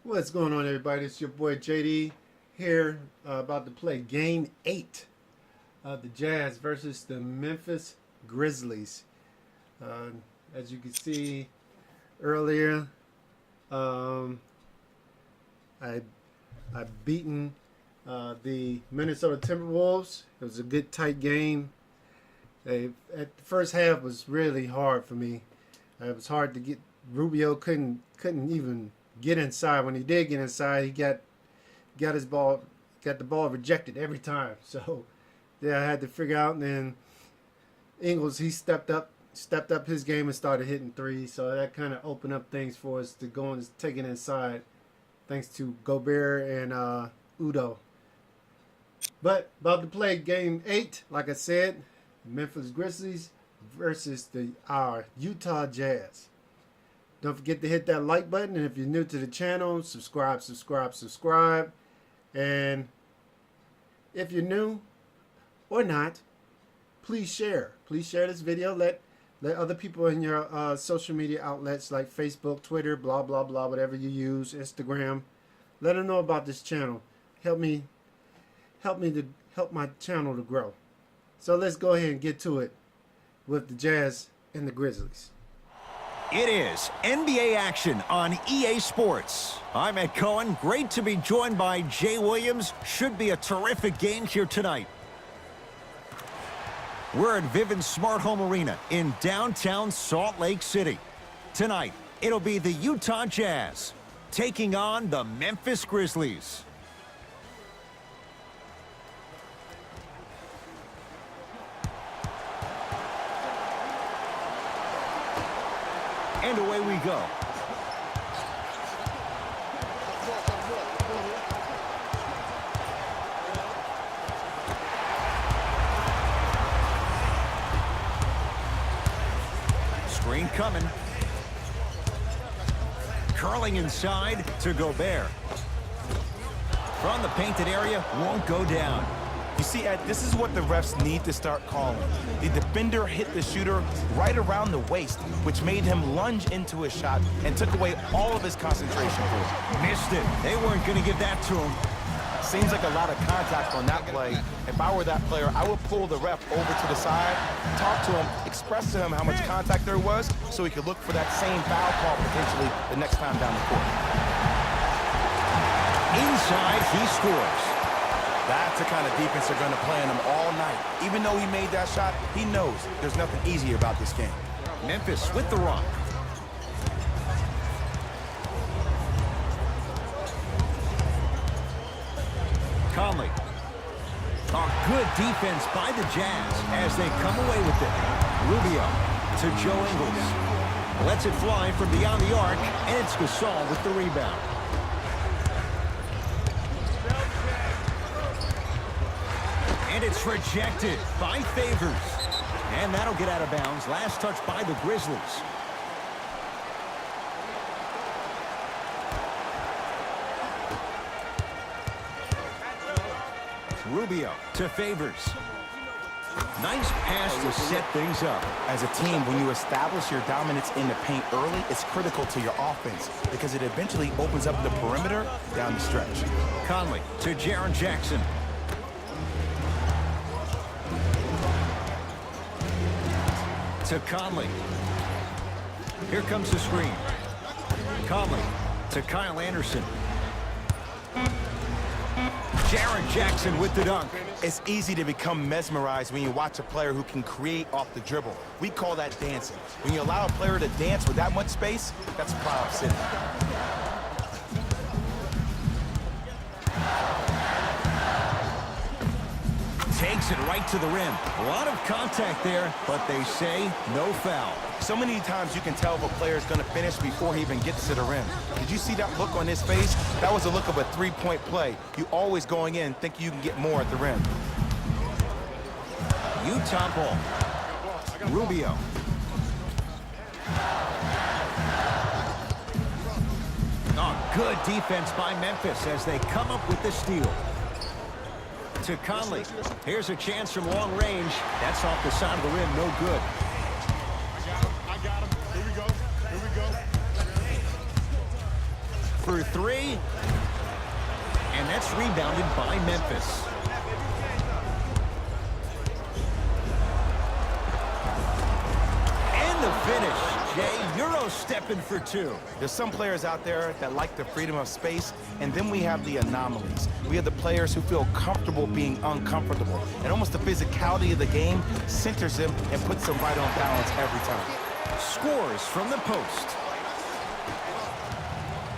What's going on, everybody? It's your boy JD here, about to play Game 8 of the Jazz versus the Memphis Grizzlies. As you can see earlier, I beaten the Minnesota Timberwolves. It was a good tight game. At the first half was really hard for me. It was hard to get. Rubio couldn't even get inside. When he did get inside, he got the ball rejected every time. So yeah, I had to figure out. And then Ingles, he stepped up his game and started hitting threes. So that kind of opened up things for us to go and take it inside, thanks to Gobert and Udo. But about to play Game 8, like I said, Memphis Grizzlies versus our Utah Jazz. Don't forget to hit that like button, and if you're new to the channel, subscribe. And if you're new or not, please share. Please share this video. Let other people in your social media outlets like Facebook, Twitter, blah blah blah, whatever you use, Instagram. Let them know about this channel. Help my channel to grow. So let's go ahead and get to it with the Jazz and the Grizzlies. It is NBA action on EA Sports. I'm Ed Cohen. Great to be joined by Jay Williams. Should be a terrific game here tonight. We're at Vivint Smart Home Arena in downtown Salt Lake City. Tonight, it'll be the Utah Jazz taking on the Memphis Grizzlies. And away we go. Screen coming. Curling inside to Gobert. From the painted area, won't go down. You see, Ed, this is what the refs need to start calling. The defender hit the shooter right around the waist, which made him lunge into his shot and took away all of his concentration for it. Missed it. They weren't going to give that to him. Seems like a lot of contact on that play. If I were that player, I would pull the ref over to the side, talk to him, express to him how much contact there was so he could look for that same foul call potentially the next time down the court. Inside, he scores. That's the kind of defense they're going to play on him all night. Even though he made that shot, he knows there's nothing easy about this game. Memphis with the rock. Conley. A good defense by the Jazz as they come away with it. Rubio to Joe Ingles. Lets it fly from beyond the arc, and it's Gasol with the rebound. And it's rejected by Favors. And that'll get out of bounds. Last touch by the Grizzlies. Rubio to Favors. Nice pass to set things up. As a team, when you establish your dominance in the paint early, it's critical to your offense because it eventually opens up the perimeter down the stretch. Conley to Jaren Jackson. To Conley. Here comes the screen. Conley to Kyle Anderson. Jaren Jackson with the dunk. It's easy to become mesmerized when you watch a player who can create off the dribble. We call that dancing. When you allow a player to dance with that much space, that's Prime City. Takes it right to the rim. A lot of contact there, but they say no foul. So many times you can tell if a player is going to finish before he even gets to the rim. Did you see that look on his face? That was a look of a three-point play. You always going in think you can get more at the rim. Utah ball. Rubio. Oh, good defense by Memphis as they come up with the steal. To Conley. Here's a chance from long range. That's off the side of the rim. No good. I got him. Here we go. for three. And that's rebounded by Memphis. And the finish. Jay, Euro stepping for two. There's some players out there that like the freedom of space, and then we have the anomalies. We have the players who feel comfortable being uncomfortable, and almost the physicality of the game centers them and puts them right on balance every time. Scores from the post.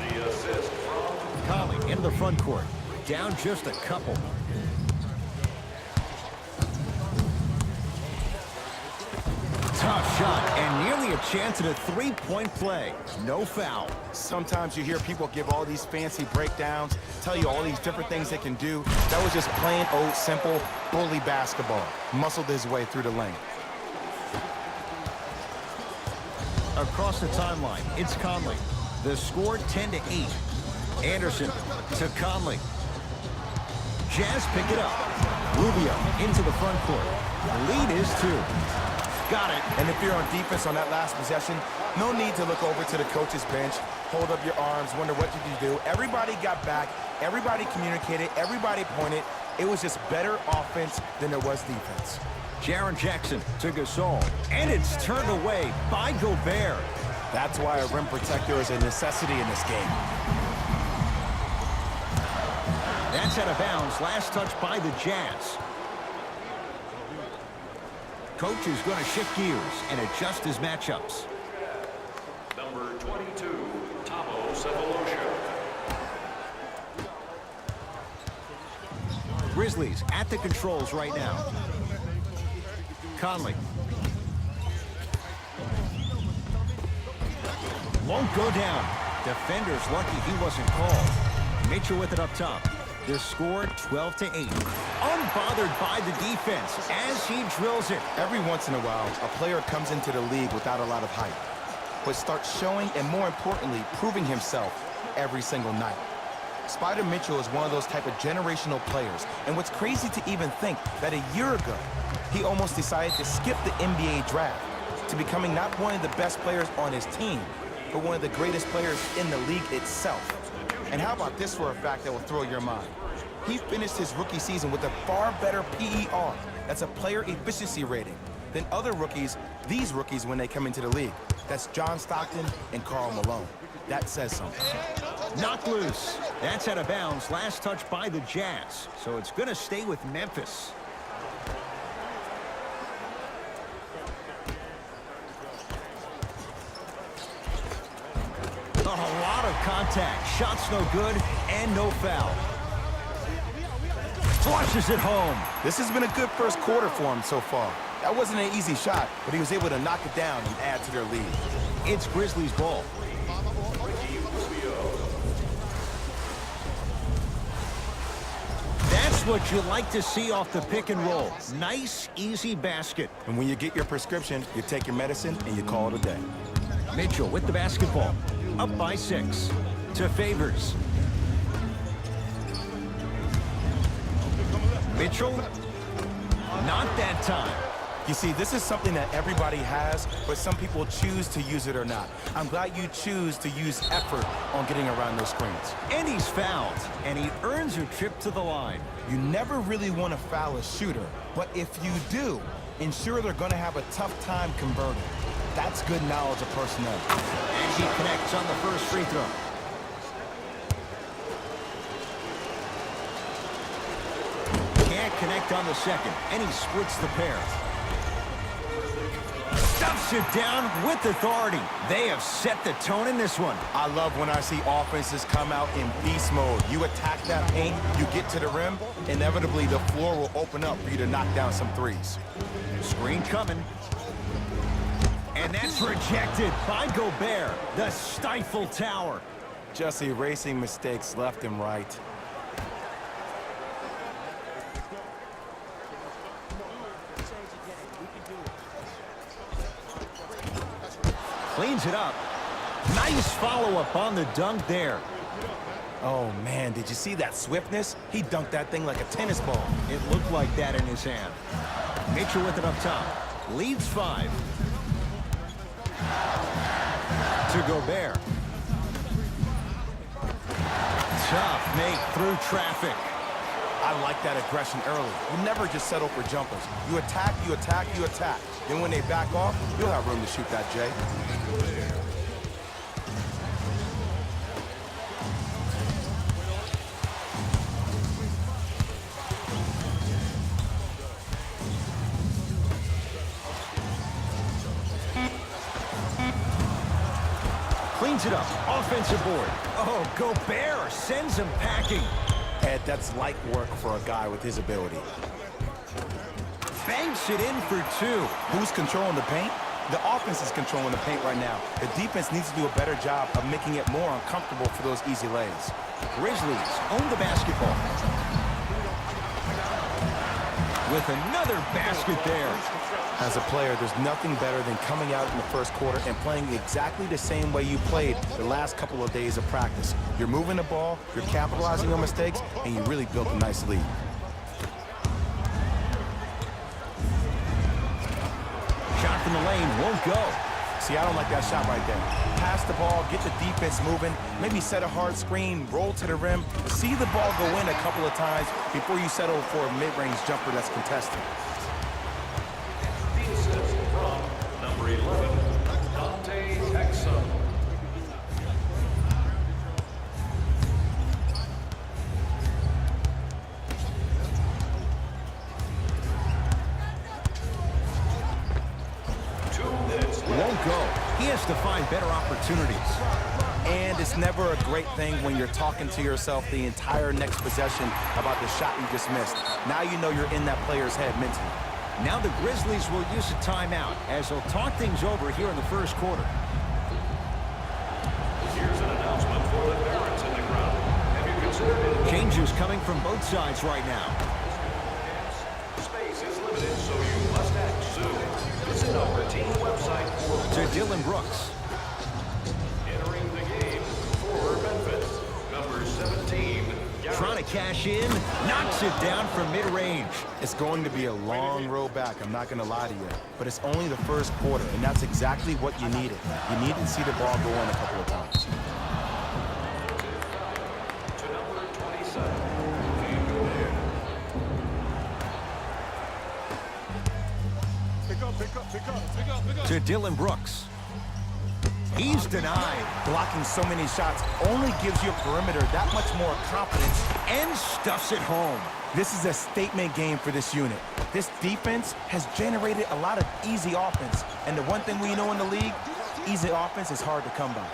The assist from Conley into the front court. Down just a couple. Tough shot and nearly a chance at a three-point play. No foul. Sometimes you hear people give all these fancy breakdowns, tell you all these different things they can do. That was just plain old simple bully basketball. Muscled his way through the lane. Across the timeline, it's Conley. The score 10-8. Anderson to Conley. Jazz pick it up. Rubio into the front court. The lead is 2. Got it. And if you're on defense on that last possession, no need to look over to the coach's bench, hold up your arms, wonder what did you do. Everybody got back, everybody communicated, everybody pointed. It was just better offense than it was defense. Jaren Jackson to Gasol. And it's turned away by Gobert. That's why a rim protector is a necessity in this game. That's out of bounds. Last touch by the Jazz. Coach is going to shift gears and adjust his matchups. number 22, Tamo Sefolosha. Grizzlies at the controls right now. Conley. Won't go down. Defender's lucky he wasn't called. Mitchell with it up top. The score 12-8. Unbothered by the defense as he drills it. Every once in a while, a player comes into the league without a lot of hype, but starts showing and, more importantly, proving himself every single night. Spider Mitchell is one of those type of generational players, and what's crazy to even think that a year ago, he almost decided to skip the NBA draft to becoming not one of the best players on his team, but one of the greatest players in the league itself. And how about this for a fact that will throw your mind? He finished his rookie season with a far better PER, that's a player efficiency rating, than other rookies, these rookies when they come into the league. That's John Stockton and Karl Malone. That says something. Knocked loose. That's out of bounds. Last touch by the Jazz. So it's going to stay with Memphis. A lot of contact. Shots no good and no foul. Flushes it home. This has been a good first quarter for him so far. That wasn't an easy shot, but he was able to knock it down and add to their lead. It's Grizzlies ball. That's what you like to see off the pick and roll. Nice, easy basket. And when you get your prescription, you take your medicine and you call it a day. Mitchell with the basketball. Up by 6. To Favors. Mitchell. Not that time. You see, this is something that everybody has, but some people choose to use it or not. I'm glad you choose to use effort on getting around those screens. And he's fouled. And he earns a trip to the line. You never really want to foul a shooter, but if you do, ensure they're going to have a tough time converting. That's good knowledge of personnel. And he connects on the first free throw. Can't connect on the second, and he splits the pair. Stuffs it down with authority. They have set the tone in this one. I love when I see offenses come out in beast mode. You attack that paint, you get to the rim, inevitably the floor will open up for you to knock down some threes. Screen coming. And that's rejected by Gobert, the stifle tower. Just erasing mistakes left and right. Cleans it up. Nice follow-up on the dunk there. Oh, man, did you see that swiftness? He dunked that thing like a tennis ball. It looked like that in his hand. Mitchell with it up top. Leads 5. To Gobert. tough make through traffic. I like that aggression early. You never just settle for jumpers. You attack, you attack, you attack. Then when they back off, you'll have room to shoot that, Jay. Cleans it up. Offensive board. Oh, Gobert sends him packing. Ed, that's light work for a guy with his ability. Banks it in for two. Who's controlling the paint? The offense is controlling the paint right now. The defense needs to do a better job of making it more uncomfortable for those easy lays. Grizzlies own the basketball. With another basket there. As a player, there's nothing better than coming out in the first quarter and playing exactly the same way you played the last couple of days of practice. You're moving the ball, you're capitalizing on mistakes, and you really built a nice lead. Shot from the lane won't go. See, I don't like that shot right there. Pass the ball, get the defense moving, maybe set a hard screen, roll to the rim, see the ball go in a couple of times before you settle for a mid-range jumper that's contested. The assist from number 11, Dante Exum. Won't go. He has to find better opportunities. And it's never a great thing when you're talking to yourself the entire next possession about the shot you just missed. Now you know you're in that player's head mentally. Now the Grizzlies will use a timeout as they'll talk things over here in the first quarter. Here's an announcement for the parents in the crowd. Have you considered it? Changes coming from both sides right now. Space is limited, so you must act soon. Visit our team website for To Dylan Brooks. entering the game for Memphis. Number 17. Trying to cash in. Knocks it down from mid-range. It's going to be a long road back, I'm not going to lie to you. But it's only the first quarter, and that's exactly what you needed. You needed to see the ball go in a couple of times. To number 27. To Dylan Brooks. He's denied. Blocking so many shots only gives your perimeter that much more confidence. And stuffs it home. This is a statement game for this unit. This defense has generated a lot of easy offense. And the one thing we know in the league, easy offense is hard to come by.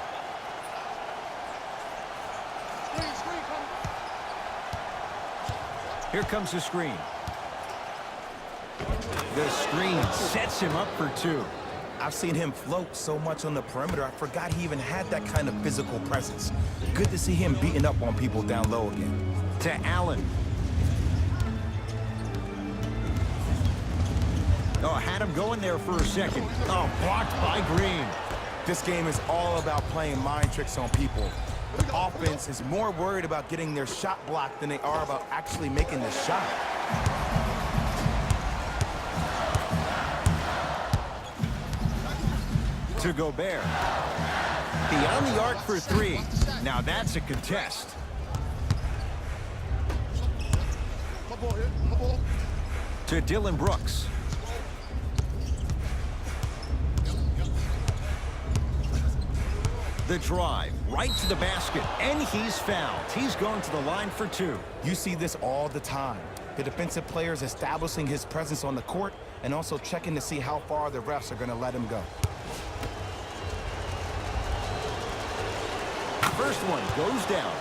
Here comes the screen. The screen sets him up for two. I've seen him float so much on the perimeter, I forgot he even had that kind of physical presence. Good to see him beating up on people down low again. To Allen. Oh, had him going there for a second. Oh, blocked by Green. This game is all about playing mind tricks on people. The offense is more worried about getting their shot blocked than they are about actually making the shot. To Gobert. Beyond the arc for three. Now that's a contest. To Dylan Brooks. The drive, right to the basket, and he's fouled. He's going to the line for two. You see this all the time. The defensive players establishing his presence on the court and also checking to see how far the refs are going to let him go. First one goes down.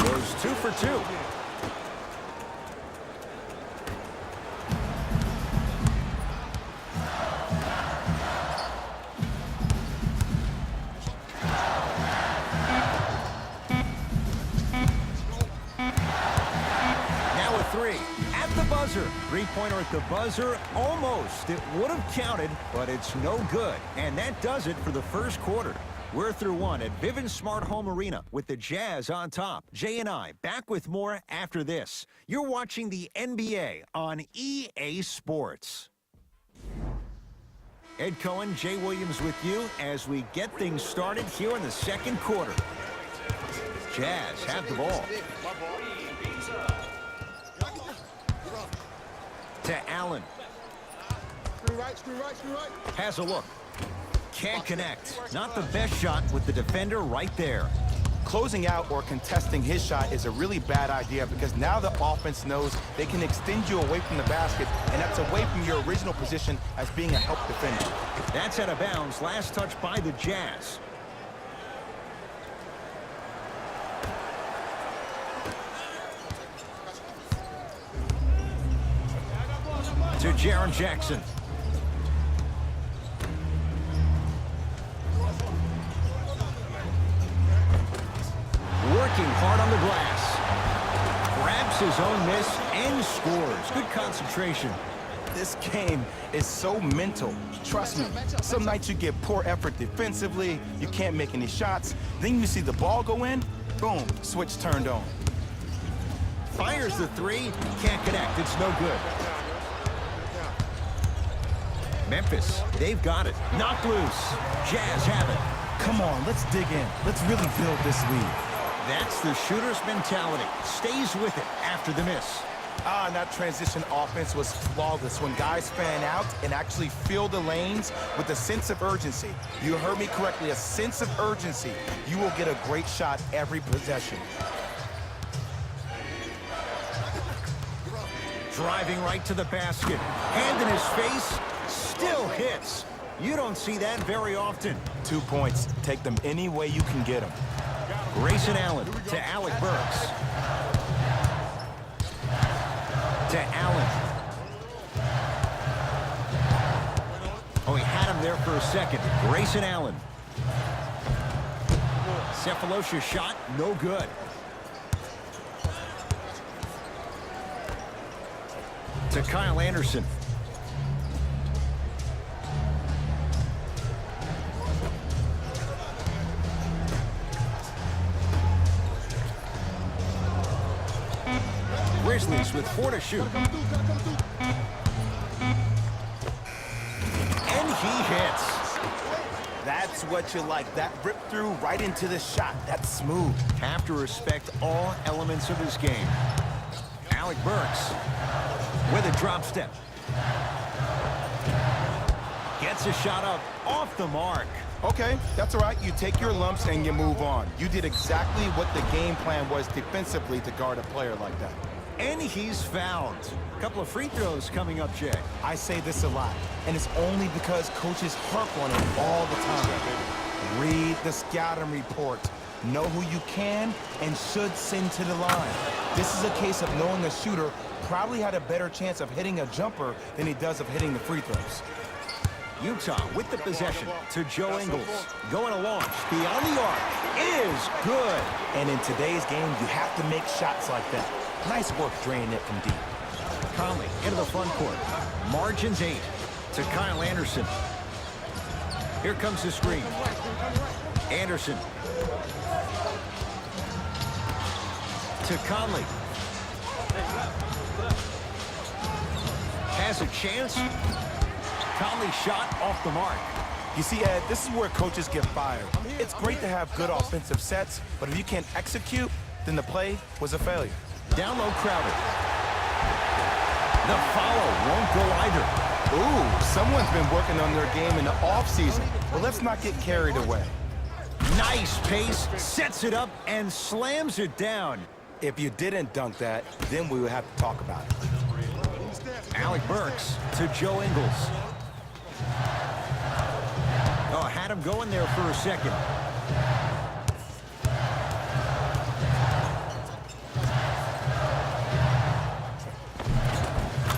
Goes 2 for 2. Now a three. At the buzzer. Three-pointer at the buzzer. Almost. It would have counted, but it's no good. And that does it for the first quarter. We're through one at Vivint Smart Home Arena with the Jazz on top. Jay and I back with more after this. You're watching the NBA on EA Sports. Ed Cohen, Jay Williams with you as we get things started here in the second quarter. Jazz have the ball. To Allen. Has a look. Can't connect. Not the best shot with the defender right there. Closing out or contesting his shot is a really bad idea because now the offense knows they can extend you away from the basket, and that's away from your original position as being a help defender. That's out of bounds. Last touch by the Jazz. To Jaren Jackson. Working hard on the glass. Grabs his own miss and scores. Good concentration. This game is so mental. Trust me, some nights you get poor effort defensively, you can't make any shots, then you see the ball go in, boom, switch turned on. Fires the three, can't connect, it's no good. Memphis, they've got it. Knocked loose. Jazz have it. Come on, let's dig in. Let's really build this lead. That's the shooter's mentality. Stays with it after the miss. And that transition offense was flawless when guys fan out and actually fill the lanes with a sense of urgency. You heard me correctly, a sense of urgency. You will get a great shot every possession. Driving right to the basket. Hand in his face, still hits. You don't see that very often. 2 points. Take them any way you can get them. Grayson Allen to Alec Burks. To Allen. Oh, he had him there for a second. Grayson Allen. Cephalosha's shot, no good. To Kyle Anderson. Grizzlies with 4 to shoot. And he hits. That's what you like. That rip through right into the shot. That's smooth. Have to respect all elements of his game. Alec Burks with a drop step. Gets a shot up off the mark. Okay, that's all right. You take your lumps and you move on. You did exactly what the game plan was defensively to guard a player like that. And he's fouled. A couple of free throws coming up, Jay. I say this a lot, and it's only because coaches harp on it all the time. Read the scouting report. Know who you can and should send to the line. This is a case of knowing a shooter probably had a better chance of hitting a jumper than he does of hitting the free throws. Utah with the possession to Joe Ingles. Going to launch. Beyond the arc is good. And in today's game, you have to make shots like that. Nice work draining it from deep. Conley into the front court. Margins 8 to Kyle Anderson. Here comes the screen. Anderson. To Conley. Has a chance. Conley shot off the mark. You see, Ed, this is where coaches get fired. It's great to have good offensive sets, but if you can't execute, then the play was a failure. Down low, Crowder. The follow won't go either. Ooh, someone's been working on their game in the offseason. But let's not get carried away. Nice pace, sets it up, and slams it down. If you didn't dunk that, then we would have to talk about it. Alec Burks to Joe Ingles. Oh, had him going there for a second.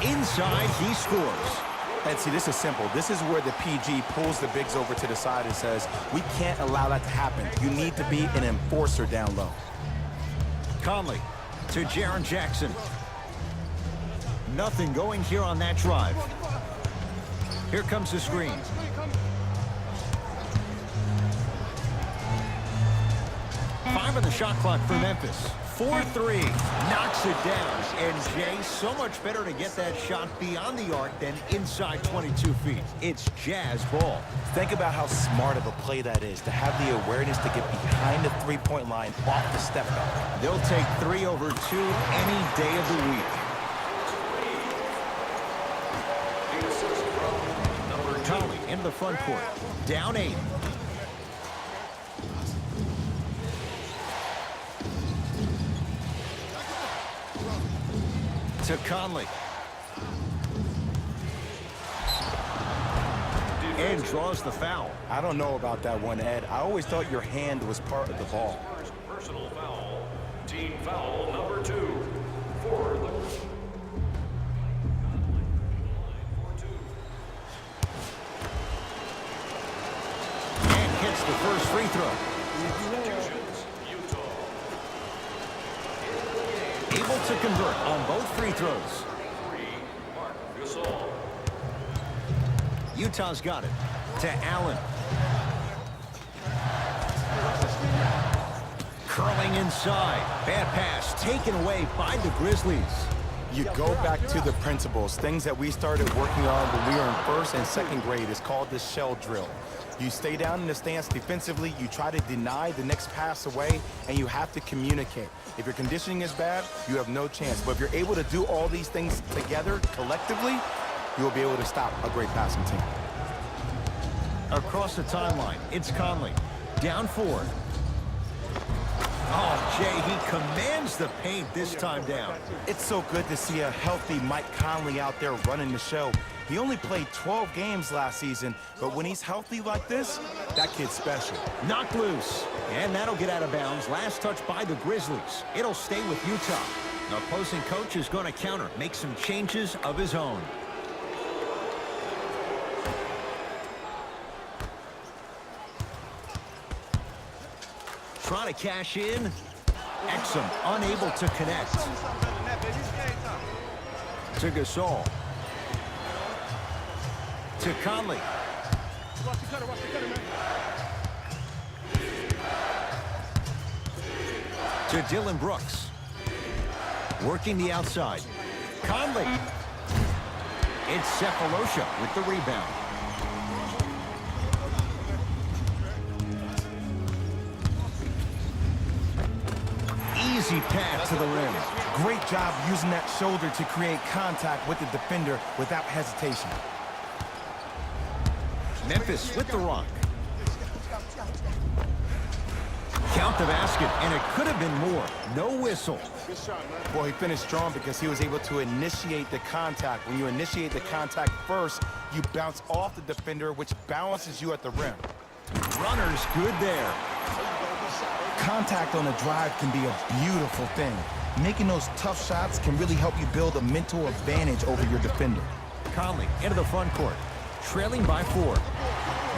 Inside, he scores. And see, this is simple. This is where the PG pulls the bigs over to the side and says, we can't allow that to happen. You need to be an enforcer down low. Conley to Jaren Jackson. Nothing going here on that drive. Here comes the screen. the shot clock for Memphis. 4-3. Knocks it down. And, Jay, so much better to get that shot beyond the arc than inside 22 feet. It's Jazz ball. Think about how smart of a play that is, to have the awareness to get behind the three-point line off the step back. They'll take 3 over 2 any day of the week. Conley into the front court. Down 8. To Conley. And draws the foul. I don't know about that one, Ed. I always thought your hand was part of the ball. Personal foul. Team foul number 2 for the... And hits the first free throw. Able to convert on both free throws. Utah's got it. To Allen. Curling inside. Bad pass taken away by the Grizzlies. You go back to the principles, things that we started working on when we were in first and second grade. It's called the shell drill. You stay down in the stance defensively, you try to deny the next pass away, and you have to communicate. If your conditioning is bad, you have no chance. But if you're able to do all these things together, collectively, you will be able to stop a great passing team. Across the timeline, it's Conley. Down 4. Oh, Jay, he commands the paint this time down. It's so good to see a healthy Mike Conley out there running the show. He only played 12 games last season, but when he's healthy like this, that kid's special. Knocked loose, and that'll get out of bounds. Last touch by the Grizzlies. It'll stay with Utah. The opposing coach is going to counter, make some changes of his own. Trying to cash in. Exum unable to connect. To Gasol. To Conley. To Dylan Brooks. Working the outside. Conley. It's Cephalosha with the rebound. Easy pass to the rim. Great job using that shoulder to create contact with the defender without hesitation. Memphis with the rock. Count the basket, and it could have been more. No whistle. Well, he finished strong because he was able to initiate the contact. When you initiate the contact first, you bounce off the defender, which balances you at the rim. Runner's good there. Contact on a drive can be a beautiful thing. Making those tough shots can really help you build a mental advantage over your defender. Conley into the front court, trailing by 4.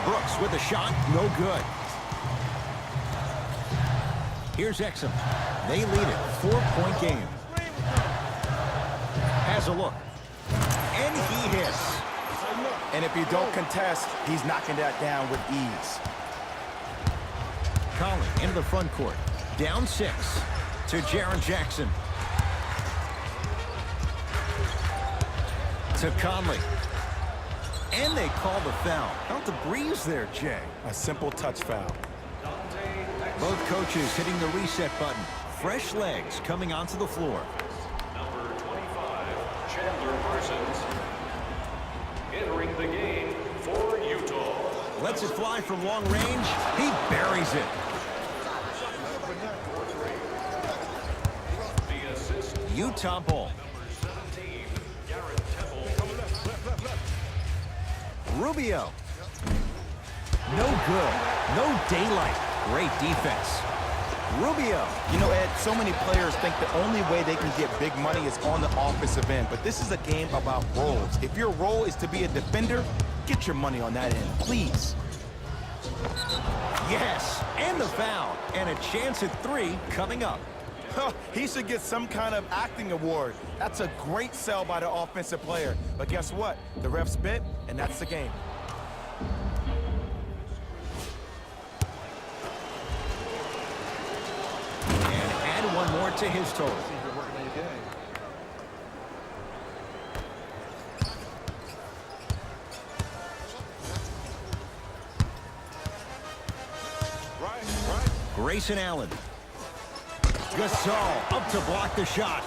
Brooks with a shot, no good. Here's Exum. They lead it, 4-point game. Has a look. And he hits. And if you don't contest, he's knocking that down with ease. Conley into the front court. Down 6 to Jaren Jackson. To Conley. And they call the foul. Felt the breeze there, Jay. A simple touch foul. Both coaches hitting the reset button. Fresh legs coming onto the floor. Number 25, Chandler Parsons. Entering the game for Utah. Lets it fly from long range. He buries it. Utah ball. Rubio. No good. No daylight. Great defense. Rubio. You know, Ed, so many players think the only way they can get big money is on the offensive end, but this is a game about roles. If your role is to be a defender, get your money on that end, please. Yes, and the foul. And a chance at 3 coming up. He should get some kind of acting award. That's a great sell by the offensive player. But guess what? The refs bit, and that's the game. start to his total. Grayson Allen. Gasol up to block the shot.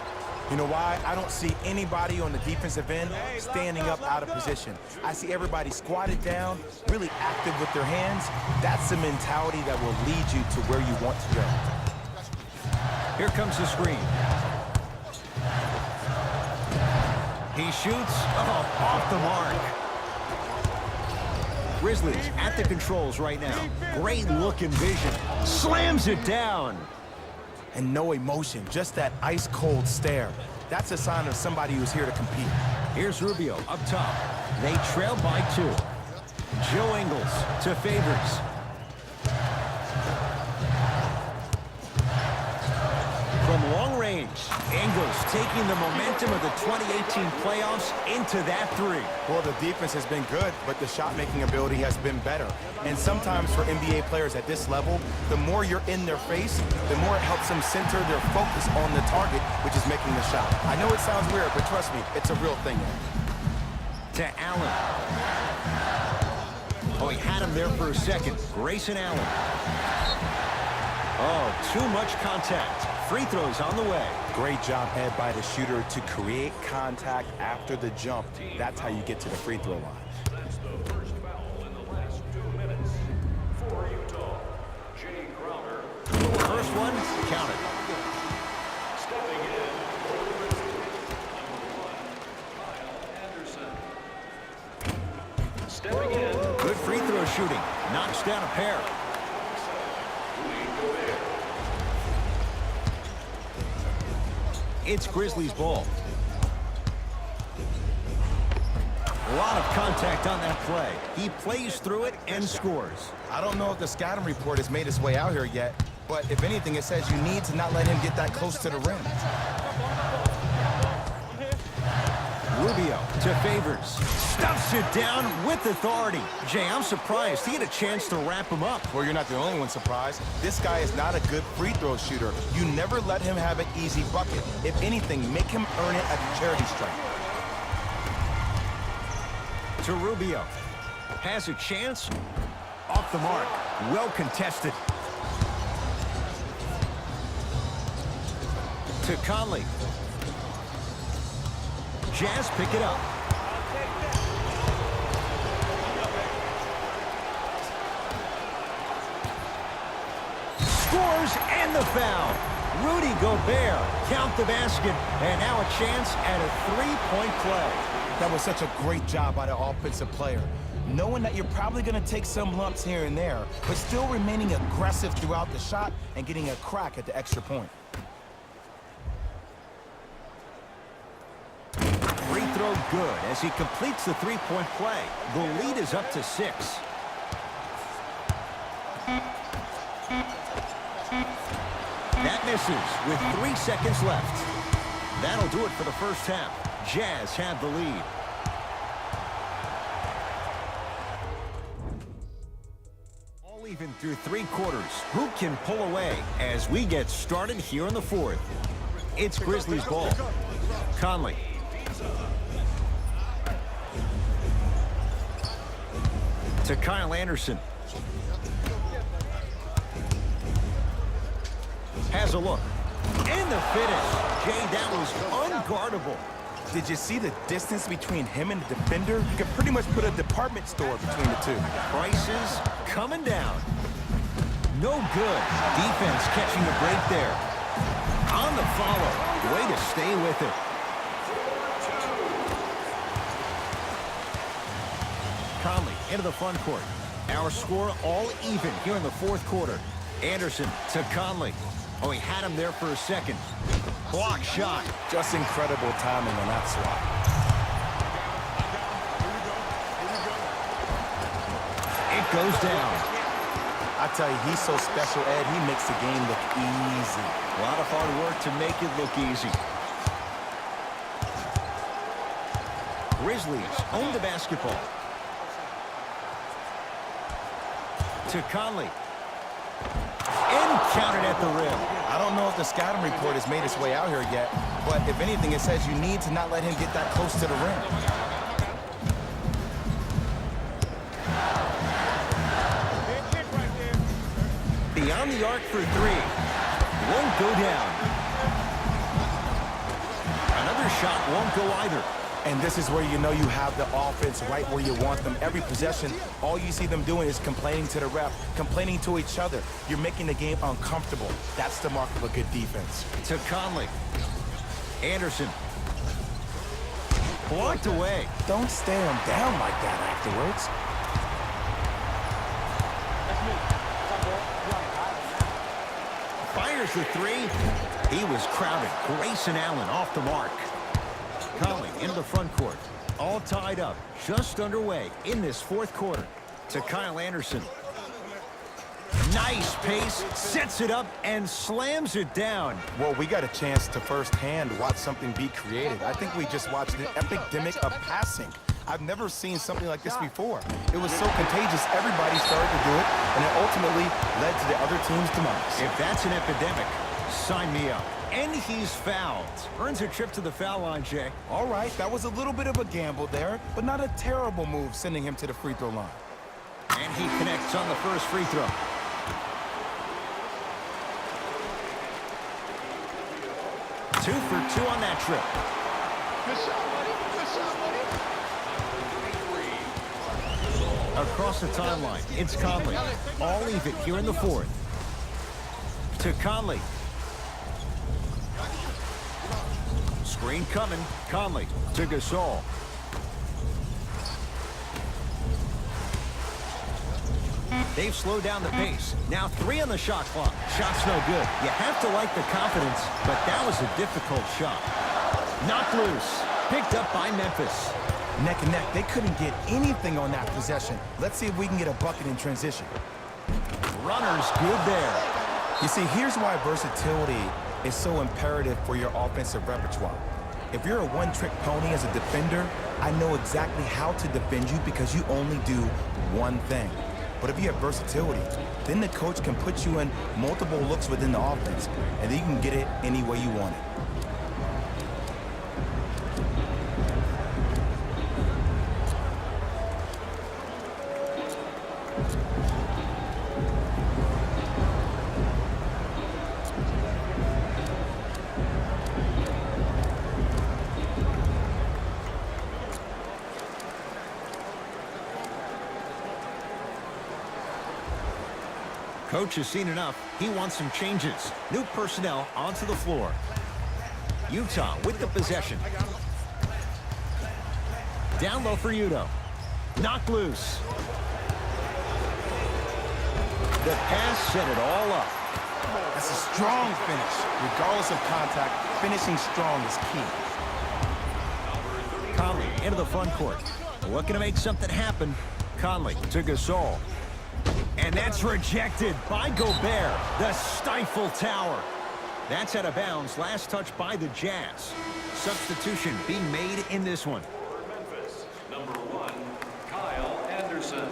You know why? I don't see anybody on the defensive end standing up out of position. I see everybody squatted down, really active with their hands. That's the mentality that will lead you to where you want to go. Here comes the screen. He shoots off the mark. Grizzlies at the controls right now. Great look and vision. Slams it down. And no emotion, just that ice-cold stare. That's a sign of somebody who's here to compete. Here's Rubio up top. They trail by 2. Joe Ingles to Favors. From long range, Ingles taking the momentum of the 2018 playoffs into that 3. Well, the defense has been good, but the shot-making ability has been better. And sometimes for NBA players at this level, the more you're in their face, the more it helps them center their focus on the target, which is making the shot. I know it sounds weird, but trust me, it's a real thing. To Allen. Oh, he had him there for a second. Grayson Allen. Oh, too much contact. Free throws on the way. Great job, Ed, by the shooter to create contact after the jump. That's how you get to the free throw line. That's the first foul in the last 2 minutes for Utah. Jay Crowder. First one, counted. Stepping in for the Grizzlies. Number 1, Kyle Anderson. Stepping in. Good free throw shooting. Knocks down a pair. It's Grizzlies ball. A lot of contact on that play. He plays through it and scores. I don't know if the scouting report has made its way out here yet, but if anything, it says you need to not let him get that close to the rim. Rubio to Favors. Stuffs it down with authority. Jay, I'm surprised he had a chance to wrap him up. Well, you're not the only one surprised. This guy is not a good free throw shooter. You never let him have an easy bucket. If anything, make him earn it at the charity stripe. To Rubio. Has a chance. Off the mark. Well contested. To Conley. Jazz pick it up. Scores and the foul. Rudy Gobert count the basket, and now a chance at a three-point play. That was such a great job by the offensive player. Knowing that you're probably going to take some lumps here and there, but still remaining aggressive throughout the shot and getting a crack at the extra point. Free throw good as he completes the three-point play. The lead is up to 6. That misses with 3 seconds left. That'll do it for the first half. Jazz have the lead. All even through 3 quarters. Who can pull away as we get started here in the 4th? It's Grizzlies ball. Conley. To Kyle Anderson. Has a look. And the finish. Jay, that was unguardable. Did you see the distance between him and the defender? You could pretty much put a department store between the two. Prices coming down. No good. Defense catching the break there. On the follow. Way to stay with it. Conley into the front court. Our score all even here in the 4th quarter. Anderson to Conley. Oh, he had him there for a second. Block shot. Just incredible timing on that swat. It goes down. I tell you, he's so special, Ed. He makes the game look easy. A lot of hard work to make it look easy. Grizzlies own the basketball. To Conley. and counted at the rim. I don't know if the scouting report has made its way out here yet, but if anything, it says you need to not let him get that close to the rim. Beyond the arc for three. Won't go down. Another shot won't go either. And this is where you know you have the offense right where you want them. Every possession, all you see them doing is complaining to the ref, complaining to each other. You're making the game uncomfortable. That's the mark of a good defense. To Conley. Anderson. Blocked away. Don't stare him down like that afterwards. Fires the three. He was crowded. Grayson Allen off the mark. Conley into the front court. All tied up. Just underway in this fourth quarter. To Kyle Anderson. Nice pace. Sets it up and slams it down. Well, we got a chance to firsthand watch something be created. I think we just watched an epidemic of passing. I've never seen something like this before. It was so contagious, everybody started to do it, and it ultimately led to the other team's demise. If that's an epidemic, sign me up. And he's fouled. Earns a trip to the foul line, Jay. All right, that was a little bit of a gamble there, but not a terrible move sending him to the free throw line. And he connects on the first free throw. Two for two on that trip. Good shot, buddy. Good shot, buddy. Across the timeline, it's Conley. All even here in the fourth. To Conley. Screen coming. Conley to Gasol. They've slowed down the pace. Now 3 on the shot clock. Shot's no good. You have to like the confidence, but that was a difficult shot. Knocked loose. Picked up by Memphis. Neck and neck, they couldn't get anything on that possession. Let's see if we can get a bucket in transition. Runner's good there. You see, here's why versatility is so imperative for your offensive repertoire. If you're a one-trick pony as a defender, I know exactly how to defend you because you only do one thing. But if you have versatility, then the coach can put you in multiple looks within the offense, and then you can get it any way you want it. Coach has seen enough. He wants some changes. New personnel onto the floor. Utah with the possession. Down low for Udo. Knocked loose. The pass set it all up. That's a strong finish. Regardless of contact, finishing strong is key. Conley into the front court. Looking to make something happen. Conley to Gasol. And that's rejected by Gobert, the stifle tower. That's out of bounds. Last touch by the Jazz. Substitution being made in this one. For Memphis, number 1, Kyle Anderson.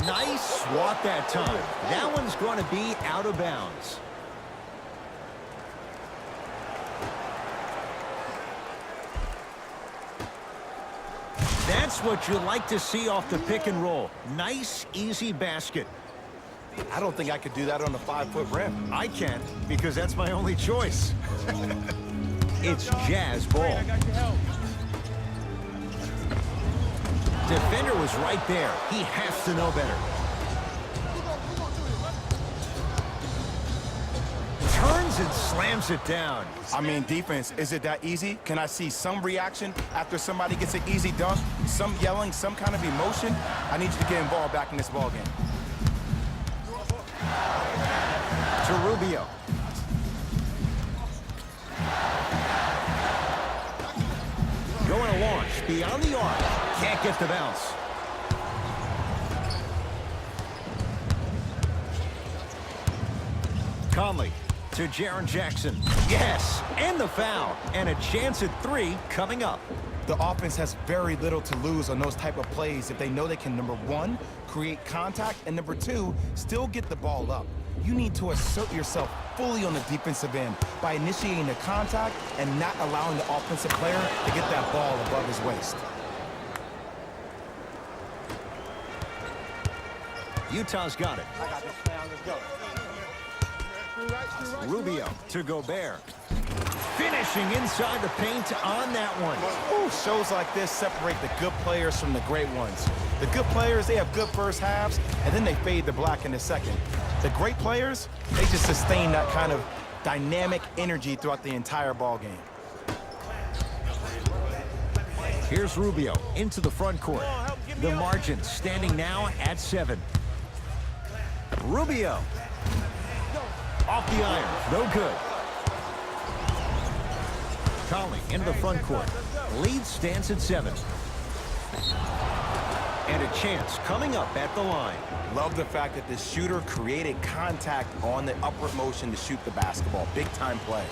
Nice swat that time. That one's going to be out of bounds. That's what you like to see off the pick and roll. Nice, easy basket. I don't think I could do that on a 5-foot rim. I can, because that's my only choice. It's Jazz ball. Defender was right there. He has to know better. Turns and slams it down. I mean, defense, is it that easy? Can I see some reaction after somebody gets an easy dunk? Some yelling, some kind of emotion? I need you to get involved back in this ball game. To Rubio. Going to launch beyond the arc. Can't get the bounce. Conley to Jaren Jackson. Yes, and the foul. And a chance at 3 coming up. The offense has very little to lose on those type of plays if they know they can, number 1, create contact, and number 2, still get the ball up. You need to assert yourself fully on the defensive end by initiating the contact and not allowing the offensive player to get that ball above his waist. Utah's got it. Rubio to Gobert. Finishing inside the paint on that one. Ooh, shows like this separate the good players from the great ones. The good players, they have good first halves, and then they fade to black in the second. The great players, they just sustain that kind of dynamic energy throughout the entire ball game. Here's Rubio into the front court. The margin standing now at 7. Rubio. Off the iron. No good. Conley into the front court. Lead stands at 7. And a chance coming up at the line. Love the fact that the shooter created contact on the upward motion to shoot the basketball. Big time play.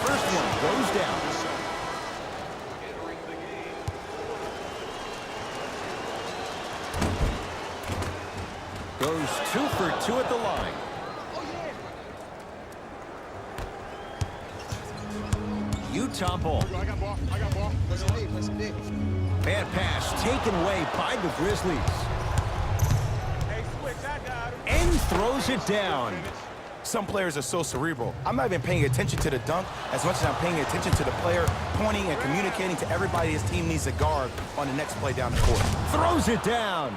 First one goes down. Goes 2 for 2 at the line. Utah ball. I got ball. Bad pass taken away by the Grizzlies. And throws it down. Some players are so cerebral. I'm not even paying attention to the dunk as much as I'm paying attention to the player pointing and communicating to everybody his team needs a guard on the next play down the court. Throws it down.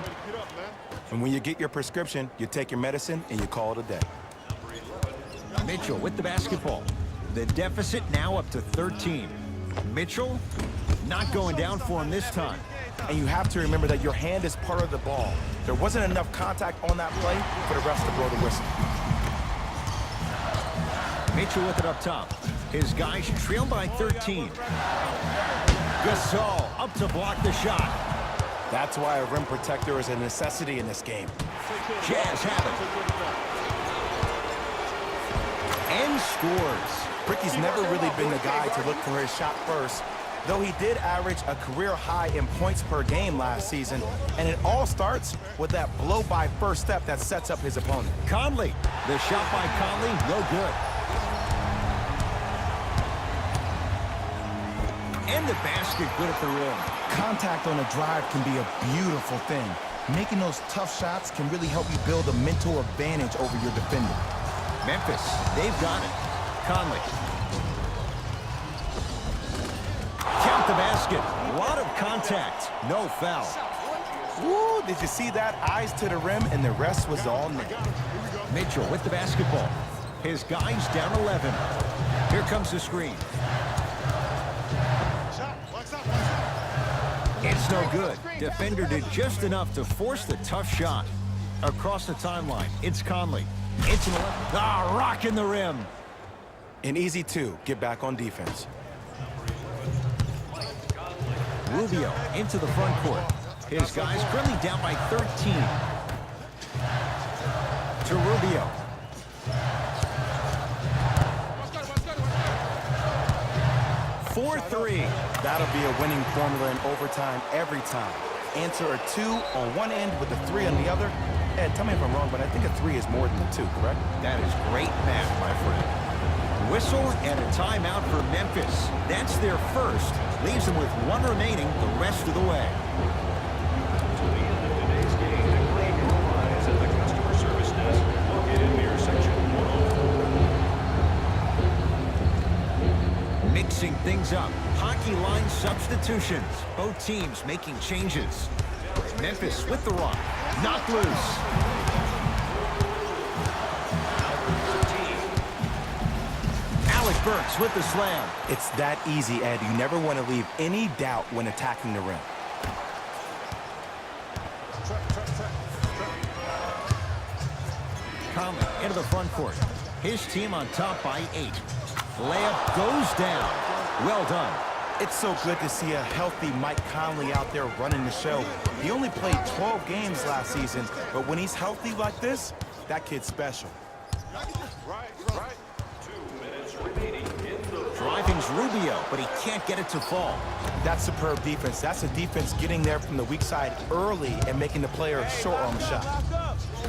And when you get your prescription, you take your medicine and you call it a day. Mitchell with the basketball. The deficit now up to 13. Mitchell not going down for him this time. And you have to remember that your hand is part of the ball. There wasn't enough contact on that play for the refs to blow the whistle. Mitchell with it up top. His guys trail by 13. Gasol up to block the shot. That's why a rim protector is a necessity in this game. Jazz have it. And scores. Ricky's never really been the guy to look for his shot first, though he did average a career high in points per game last season, and it all starts with that blow-by first step that sets up his opponent. Conley. The shot by Conley, no good. And the basket good at the rim. Contact on a drive can be a beautiful thing. Making those tough shots can really help you build a mental advantage over your defender. Memphis, they've got it. Conley. Count the basket. A lot of contact. No foul. Woo, did you see that? Eyes to the rim, and the rest was all net. Mitchell with the basketball. His guys down 11. Here comes the screen. It's no good. Defender did just enough to force the tough shot. Across the timeline, it's Conley. It's an 11. Ah, rocking the rim. An easy 2. Get back on defense. Rubio into the front court. His guys currently down by 13. To Rubio. For 3. That'll be a winning formula in overtime every time. Answer a 2 on one end with a 3 on the other. Ed, tell me if I'm wrong, but I think a 3 is more than a 2, correct? That is great math, my friend. Whistle and a timeout for Memphis. That's their first. Leaves them with 1 remaining the rest of the way. To the end of today's game, to claim your prize at the customer service desk located near section 104. Mixing things up. Hockey line substitutions. Both teams making changes. Memphis with the rock. Knocked loose. Alec Burks with the slam. It's that easy, Ed. You never want to leave any doubt when attacking the rim. Conley into the front court. His team on top by 8. Layup goes down. Well done. It's so good to see a healthy Mike Conley out there running the show. He only played 12 games last season, but when he's healthy like this, that kid's special. Right. 2 minutes remaining in the Driving's Rubio, but he can't get it to fall. That's superb defense. That's a defense getting there from the weak side early and making the player a short arm shot.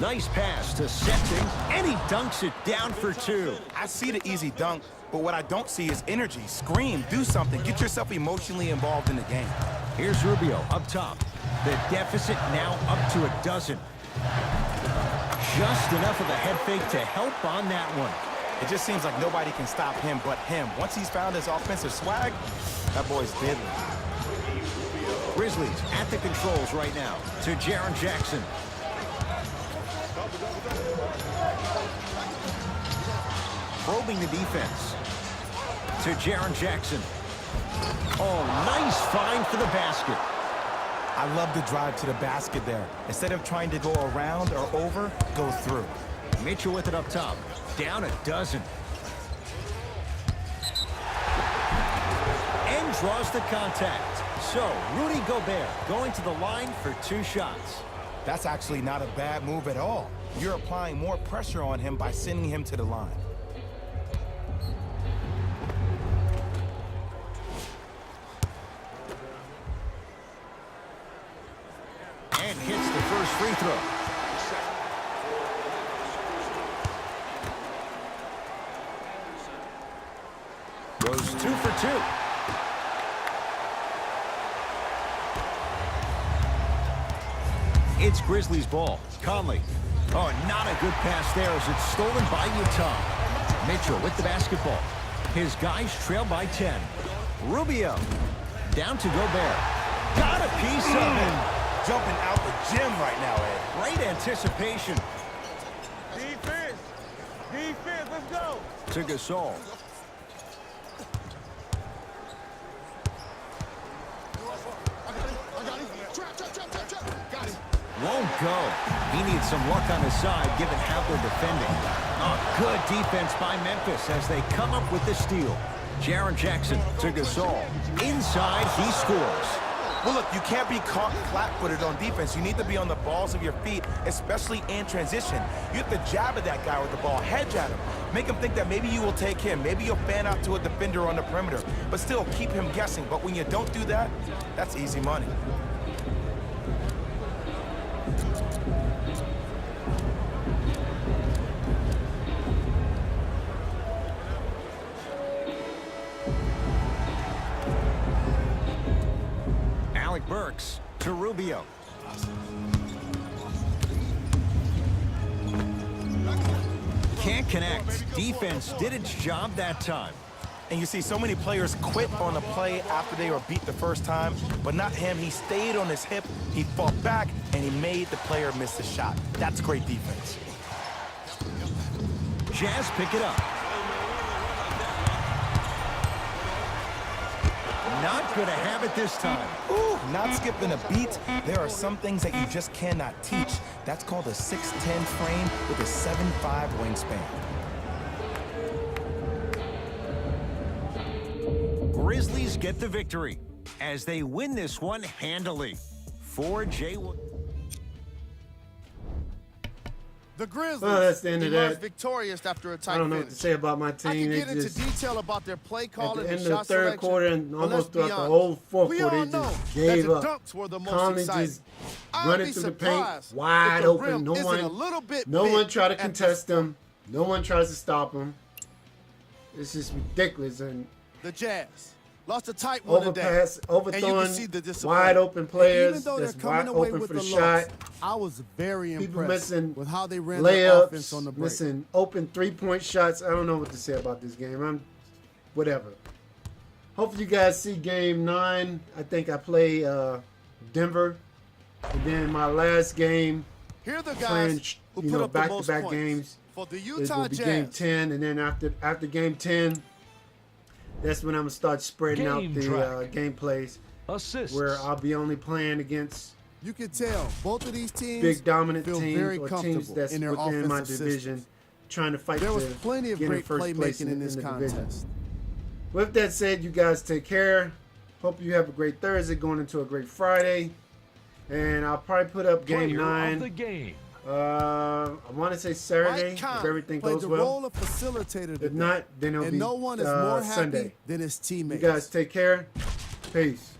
Nice pass to Setting, and he dunks it down for 2. I see the easy dunk, but what I don't see is energy. Scream, do something. Get yourself emotionally involved in the game. Here's Rubio up top. The deficit now up to 12. Just enough of a head fake to help on that one. It just seems like nobody can stop him but him. Once he's found his offensive swag, that boy's deadly. Grizzlies at the controls right now to Jaren Jackson. Probing the defense to Jaren Jackson. Oh, nice find for the basket. I love the drive to the basket there. Instead of trying to go around or over, go through. Mitchell with it up top. Down 12. And draws the contact. So, Rudy Gobert going to the line for 2 shots. That's actually not a bad move at all. You're applying more pressure on him by sending him to the line. And hits the first free throw. Goes 2 for 2. It's Grizzlies ball. Conley. Oh, not a good pass there as it's stolen by Utah. Mitchell with the basketball. His guys trail by 10. Rubio. Down to Gobert. Got a piece of him. Jumping out the gym right now, Ed. Great anticipation. Defense, let's go. To Gasol. Won't go. He needs some luck on his side given how they're defending. Oh, good defense by Memphis as they come up with the steal. Jaren Jackson to Gasol. Inside, he scores. Well, look, you can't be caught flat-footed on defense. You need to be on the balls of your feet, especially in transition. You have to jab at that guy with the ball, hedge at him. Make him think that maybe you will take him. Maybe you'll fan out to a defender on the perimeter, but still keep him guessing. But when you don't do that, that's easy money. Burks to Rubio. Can't connect. Defense did its job that time. And you see so many players quit on a play after they were beat the first time, but not him. He stayed on his hip, he fought back, and he made the player miss the shot. That's great defense. Jazz pick it up. Not going to have it this time. Ooh, not skipping a beat. There are some things that you just cannot teach. That's called a 6'10" frame with a 7'5" wingspan. Grizzlies get the victory as they win this one handily. For Jay. The Grizzlies Well, that's the end of emerged that. victorious after a tight I don't know what finish. to say about my team. I can They get into just, detail about their play at calling the and end of the shot third selection, quarter and but almost let's be throughout the honest. whole fourth We quarter, all they know just that gave the up. dunks were the most Conley exciting. just I'd running be through the paint, surprised wide if the open. rim No isn't one, a little bit no big one tried to at contest this him. No one tries to stop him. It's just ridiculous. And The Jazz lost a tight one today. overthrowing see the disappointment. wide open players Even though that's they're coming wide away open with for the the shot. loss, I was very People impressed missing with how they ran their offense on the layups, break. missing open three-point shots. I don't know what to say about this game. Whatever. Hopefully you guys see Game 9. I think I play Denver. And then my last game, Here are the playing guys who put up the most back-to-back points. games, For the it Utah will be Jazz, Game 10. And then after Game 10, that's when I'm going to start spreading out Game the track. gameplays Assists. where I'll be only playing against you can tell both of these teams big dominant feel teams very or comfortable teams that's in their within my offensive division systems. trying to fight There was to plenty of get in great first place playmaking in this the division. contest. With that said, you guys take care. Hope you have a great Thursday going into a great Friday. And I'll probably put up game Player 9. of the game. I want to say Saturday Mike if Conley everything played goes the well. role of facilitator If today, not, then it'll and be no one is more happy Sunday. than his You teammates. guys take care. Peace.